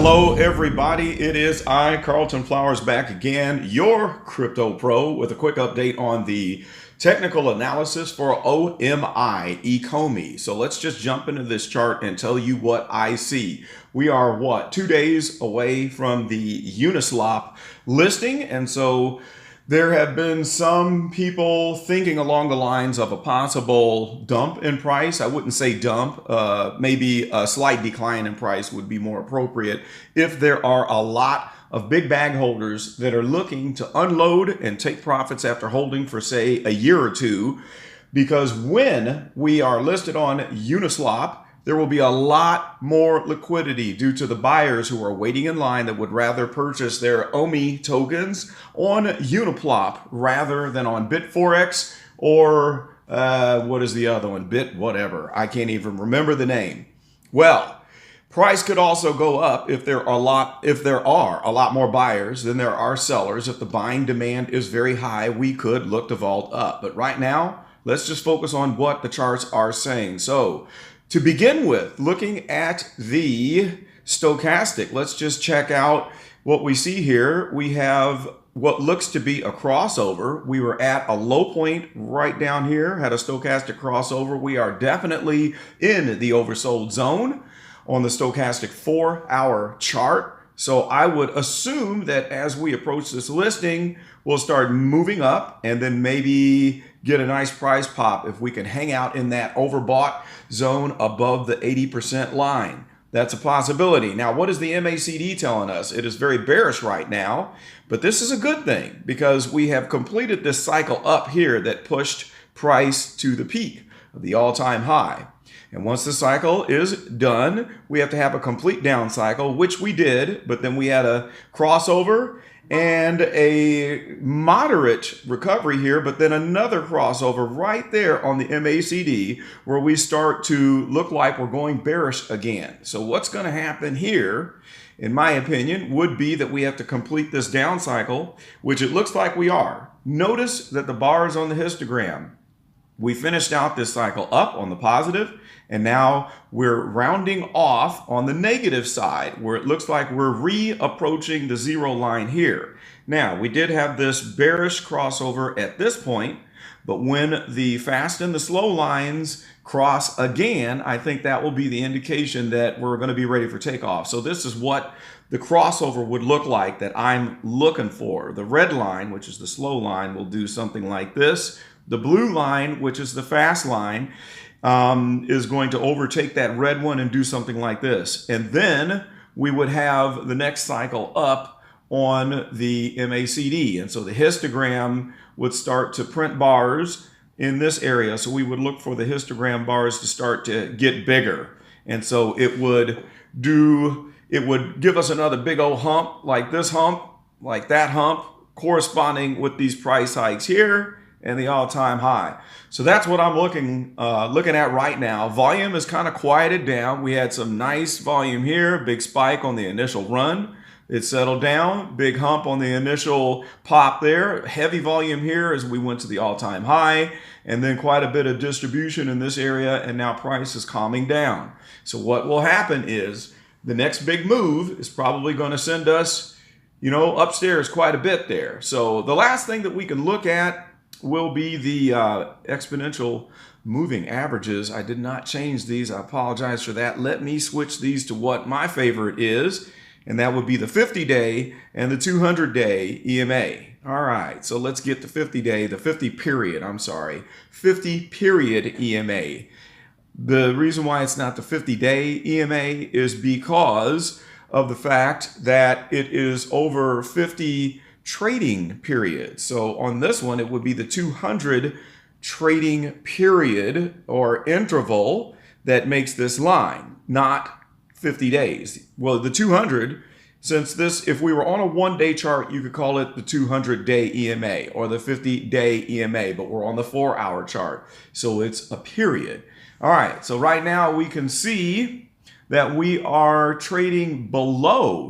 Hello everybody, it is I, Carlton Flowers, back again, your crypto pro, with a quick update on the technical analysis for OMI, Ecomi. So let's just jump into this chart and tell you what I see. We are, 2 days away from the Unislop listing, and so there have been some people thinking along the lines of a possible dump in price. I wouldn't say dump, maybe a slight decline in price would be more appropriate if there are a lot of big bag holders that are looking to unload and take profits after holding for, say, a year or two. Because when we are listed on Unislop, there will be a lot more liquidity due to the buyers who are waiting in line that would rather purchase their OMI tokens on Uniplop rather than on Bitforex or what is the other one? Bit whatever. I can't even remember the name. Well, price could also go up if there are a lot more buyers than there are sellers. If the buying demand is very high, we could look to vault up. But right now, let's just focus on what the charts are saying. So, to begin with, looking at the stochastic, let's just check out what we see here. We have what looks to be a crossover. We were at a low point right down here, had a stochastic crossover. We are definitely in the oversold zone on the stochastic 4-hour chart. So I would assume that as we approach this listing, we'll start moving up and then maybe get a nice price pop if we can hang out in that overbought zone above the 80% line. That's a possibility. Now, what is the MACD telling us? It is very bearish right now, but this is a good thing because we have completed this cycle up here that pushed price to the peak of the all-time high. And once the cycle is done, we have to have a complete down cycle, which we did, but then we had a crossover and a moderate recovery here, but then another crossover right there on the MACD where we start to look like we're going bearish again. So what's going to happen here, in my opinion, would be that we have to complete this down cycle, which it looks like we are. Notice that the bars on the histogram, we finished out this cycle up on the positive, and now we're rounding off on the negative side where it looks like we're re-approaching the zero line here. Now, we did have this bearish crossover at this point, but when the fast and the slow lines cross again, I think that will be the indication that we're going to be ready for takeoff. So this is what the crossover would look like that I'm looking for. The red line, which is the slow line, will do something like this. The blue line, which is the fast line, is going to overtake that red one and do something like this. And then we would have the next cycle up on the MACD. And so the histogram would start to print bars in this area. So we would look for the histogram bars to start to get bigger. And so it would give us another big old hump, like this hump, like that hump, corresponding with these price hikes here and the all-time high. So that's what I'm looking at right now. Volume is kind of quieted down. We had some nice volume here, big spike on the initial run. It settled down, big hump on the initial pop there, heavy volume here as we went to the all-time high, and then quite a bit of distribution in this area, and now price is calming down. So what will happen is the next big move is probably going to send us, upstairs quite a bit there. So the last thing that we can look at will be the exponential moving averages. I did not change these. I apologize for that. Let me switch these to what my favorite is, and that would be the 50-day and the 200-day EMA. All right, so let's get the 50-day, the 50-period EMA. The reason why it's not the 50-day EMA is because of the fact that it is over 50 trading period. So on this one, it would be the 200 trading period or interval that makes this line, not 50 days. Well, the 200, since this, if we were on a 1-day chart, you could call it the 200-day EMA or the 50-day EMA, but we're on the 4-hour chart. So it's a period. All right, so right now we can see that we are trading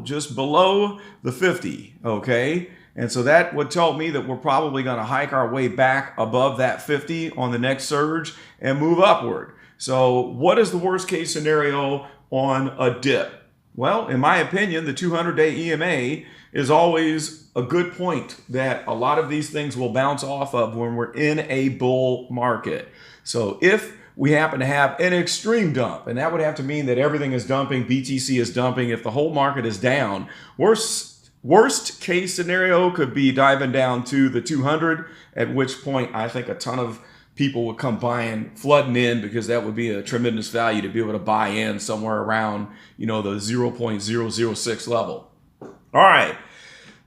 just below the 50, okay? And so that would tell me that we're probably going to hike our way back above that 50 on the next surge and move upward. So what is the worst case scenario on a dip? Well, in my opinion, the 200-day EMA is always a good point that a lot of these things will bounce off of when we're in a bull market. So if we happen to have an extreme dump, and that would have to mean that everything is dumping, BTC is dumping, if the whole market is down, worst case scenario could be diving down to the 200, at which point I think a ton of people would come flooding in, because that would be a tremendous value to be able to buy in somewhere around, the 0.006 level. All right.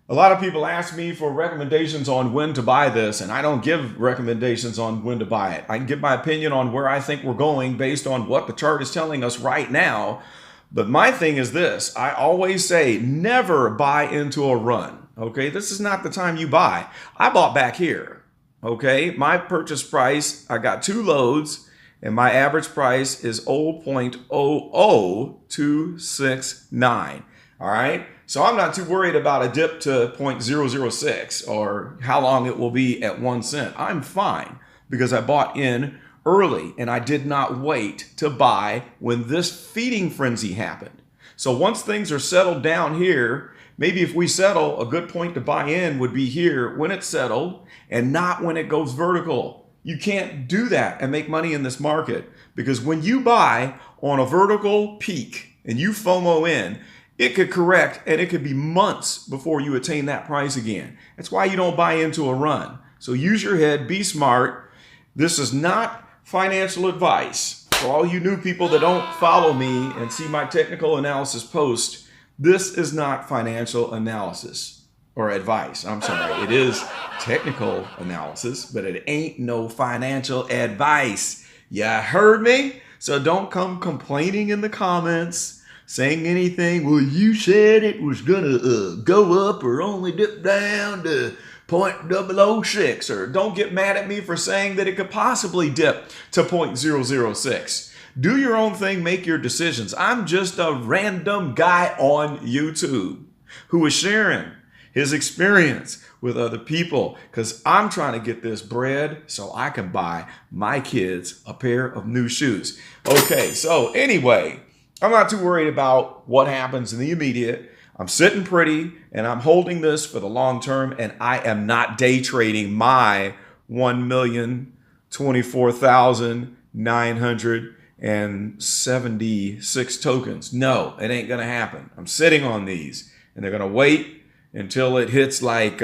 A lot of people ask me for recommendations on when to buy this, and I don't give recommendations on when to buy it. I can give my opinion on where I think we're going based on what the chart is telling us right now. But my thing is this: I always say never buy into a run. Okay, this is not the time you buy. I bought back here. Okay, my purchase price, I got 2 loads, and my average price is 0.00269. All right, so I'm not too worried about a dip to 0.006 or how long it will be at 1 cent. I'm fine because I bought in early and I did not wait to buy when this feeding frenzy happened. So once things are settled down here, maybe if we settle, a good point to buy in would be here when it's settled and not when it goes vertical. You can't do that and make money in this market, because when you buy on a vertical peak and you FOMO in, it could correct and it could be months before you attain that price again. That's why you don't buy into a run. So use your head, be smart. This is not financial advice. For all you new people that don't follow me and see my technical analysis post, this is not financial analysis or advice. I'm sorry, it is technical analysis, but it ain't no financial advice. You heard me? So don't come complaining in the comments, saying anything. Well, you said it was gonna go up or only dip down to 0.006, or don't get mad at me for saying that it could possibly dip to 0.006. Do your own thing, make your decisions. I'm just a random guy on YouTube who is sharing his experience with other people, because I'm trying to get this bread so I can buy my kids a pair of new shoes. Okay, so anyway, I'm not too worried about what happens in the immediate. I'm sitting pretty and I'm holding this for the long term, and I am not day trading my 1,024,976 tokens. No, it ain't gonna happen. I'm sitting on these and they're gonna wait until it hits like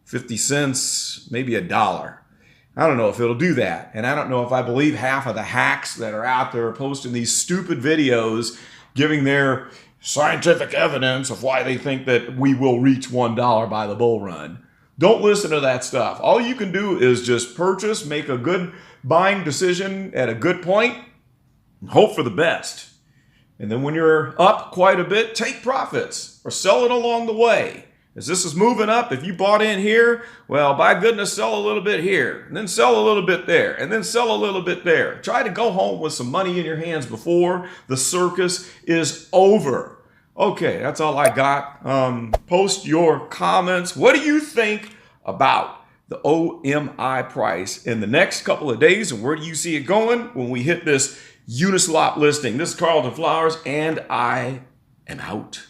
50 cents, maybe $1. I don't know if it'll do that. And I don't know if I believe half of the hacks that are out there posting these stupid videos giving their scientific evidence of why they think that we will reach $1 by the bull run. Don't listen to that stuff. All you can do is just purchase, make a good buying decision at a good point, and hope for the best. And then when you're up quite a bit, take profits or sell it along the way. As this is moving up, if you bought in here, well, by goodness, sell a little bit here, and then sell a little bit there, and then sell a little bit there. Try to go home with some money in your hands before the circus is over. Okay, that's all I got. Post your comments. What do you think about the OMI price in the next couple of days, and where do you see it going when we hit this Unislop listing? This is Carlton Flowers, and I am out.